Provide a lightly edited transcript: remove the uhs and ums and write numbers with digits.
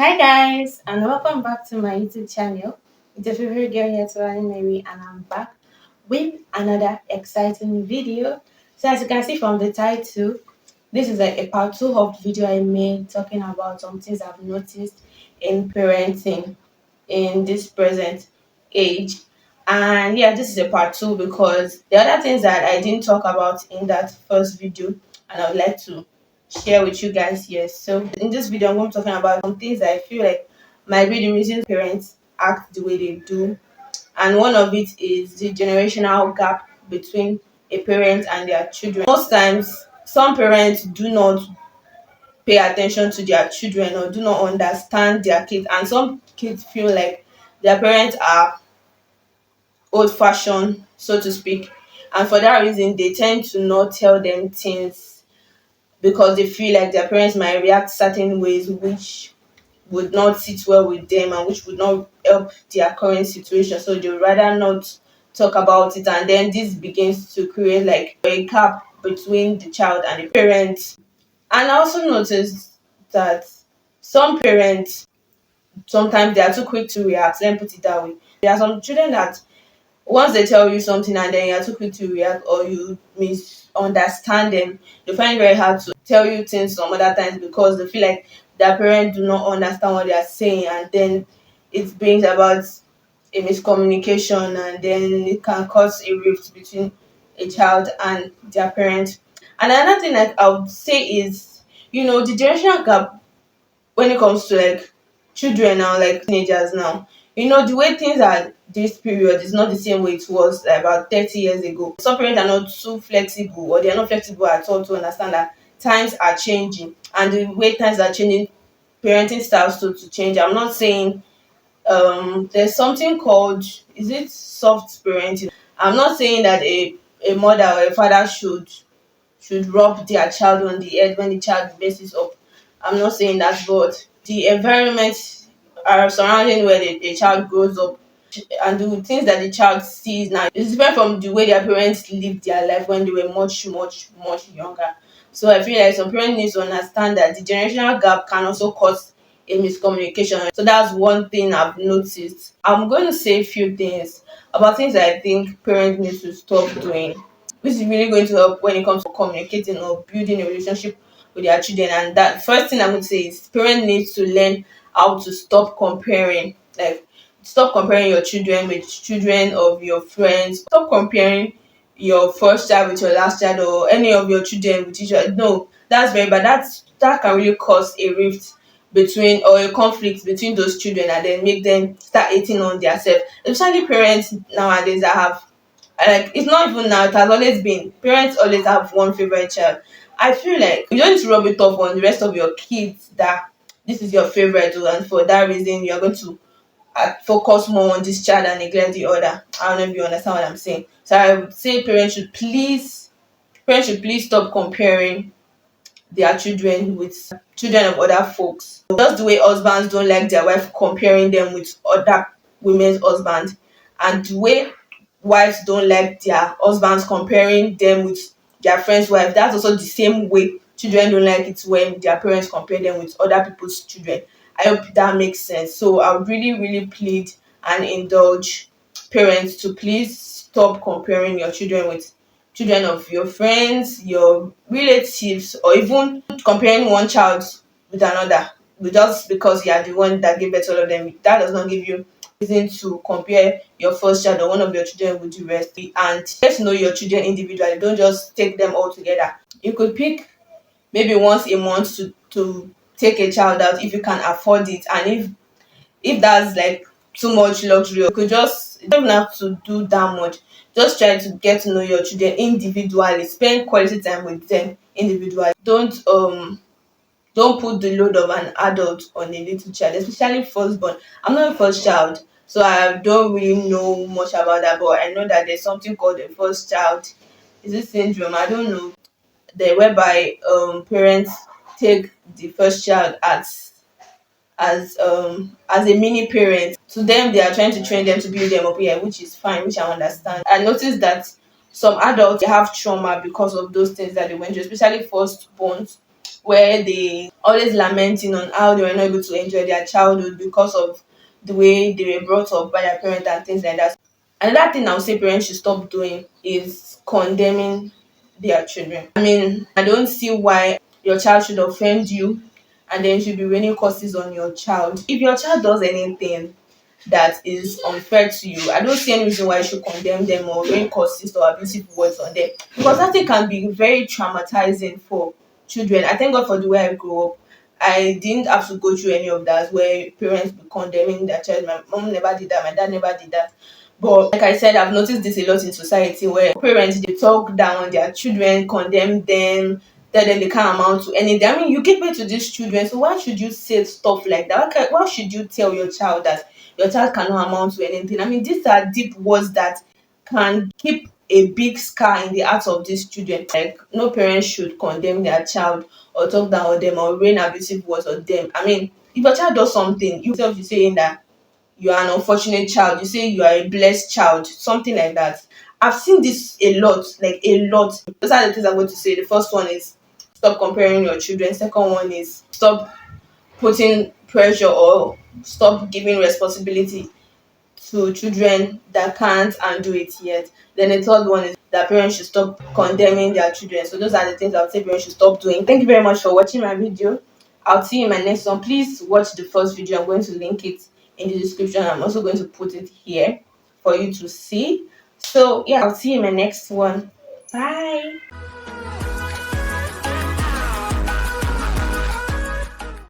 Hi guys, and welcome back to my YouTube channel. It's your favorite girl here, TolaniMary, and I'm back with another exciting video. So as you can see from the title, this is like a part 2 of the video I made talking about some things I've noticed in parenting in this present age. And yeah, this is a part 2 because the other things that I didn't talk about in that first video, and I would like to share with you guys here. So in this video, I'm going to be talking about some things that I feel like might be the reasons parents act the way they do. And one of it is the generational gap between a parent and their children. Most times, some parents do not pay attention to their children or do not understand their kids, and some kids feel like their parents are old fashioned, so to speak, and for that reason they tend to not tell them things because they feel like their parents might react certain ways which would not sit well with them and which would not help their current situation, so they would rather not talk about it, and then this begins to create like a gap between the child and the parent. And I also noticed that some parents sometimes they are too quick to react. Let me put it that way. There are some children that once they tell you something and then you're too quick to react or you misunderstand them, they find it very hard to tell you things some other times because they feel like their parents do not understand what they are saying, and then it brings about a miscommunication, and then it can cause a rift between a child and their parent. And another thing like I would say is, the generational gap when it comes to like children now, like teenagers now, the way things are this period is not the same way it was like, about 30 years ago. Some parents are not so flexible, or they are not flexible at all to understand that times are changing, and the way times are changing, parenting styles to change. I'm not saying there's something called, is it soft parenting? I'm not saying that a mother or a father should rub their child on the head when the child messes up. I'm not saying that, but the environment are surrounding where the child grows up and the things that the child sees now is different from the way their parents lived their life when they were much, much, much younger. So I feel like some parents need to understand that the generational gap can also cause a miscommunication. So that's one thing I've noticed. I'm going to say a few things about things that I think parents need to stop doing, which is really going to help when it comes to communicating or building a relationship with their children. And that first thing I'm going to say is parents need to learn how to stop comparing. Like, stop comparing your children with children of your friends. Stop comparing your first child with your last child or any of your children with each other. No, that's very bad. That can really cause a rift between, or a conflict between those children, and then make them start hating on themselves. Especially parents nowadays that have, like, it's not even now, it has always been, parents always have one favorite child. I feel like you don't need to rub it off on the rest of your kids that this is your favorite, and for that reason you're going to focus more on this child and neglect the other. I don't know if you understand what I'm saying. So I would say parents should please stop comparing their children with children of other folks. Just the way husbands don't like their wife comparing them with other women's husbands, and the way wives don't like their husbands comparing them with their friends' wife, that's also the same way children don't like it when their parents compare them with other people's children. I hope that makes sense. So I would really, really plead and indulge parents to please stop comparing your children with children of your friends, your relatives, or even comparing one child with another. Just because you are the one that gave birth to all of them, that does not give you reason to compare your first child or one of your children with the rest. And get to know your children individually. Don't just take them all together. You could pick maybe once a month to take a child out if you can afford it, and if that's like too much luxury, you could just, you don't even have to do that much. Just try to get to know your children individually, spend quality time with them individually. Don't put the load of an adult on a little child, especially firstborn. I'm not a first child, so I don't really know much about that, but I know that there's something called the first child, is it syndrome, I don't know, the whereby parents take the first child as a mini parent. To them, they are trying to train them to build them up, yeah, which is fine, which I understand. I noticed that some adults, they have trauma because of those things that they went through, especially firstborns. where they always lamenting on how they were not able to enjoy their childhood because of the way they were brought up by their parents and things like that. Another thing I would say parents should stop doing is condemning their children. I mean, I don't see why your child should offend you and then you should be raining curses on your child. If your child does anything that is unfair to you, I don't see any reason why you should condemn them or rain curses or abusive words on them, because that thing can be very traumatizing for children. I thank God for the way I grew up. I didn't have to go through any of that where parents be condemning their child. My mom never did that, my dad never did that. But like I said, I've noticed this a lot in society where parents they talk down on their children, condemn them, tell them they can't amount to anything. I mean, you give birth to these children, so why should you say stuff like that? Why should you tell your child that your child cannot amount to anything? I mean, these are deep words that can keep a big scar in the hearts of these children. Like, no parent should condemn their child or talk down on them or rain abusive words on them. I mean, if your child does something, you yourself you saying that you are an unfortunate child, you say you are a blessed child, something like that. I've seen this a lot, like a lot. Those are the things I'm going to say. The first one is stop comparing your children. Second one is stop putting pressure or stop giving responsibility to children that can't undo it yet. Then the third one is that parents should stop condemning their children. So those are the things I would say parents should stop doing. Thank you very much for watching my video. I'll see you in my next one. Please watch the first video. I'm going to link it in the description. I'm also going to put it here for you to see. So yeah, I'll see you in my next one. Bye.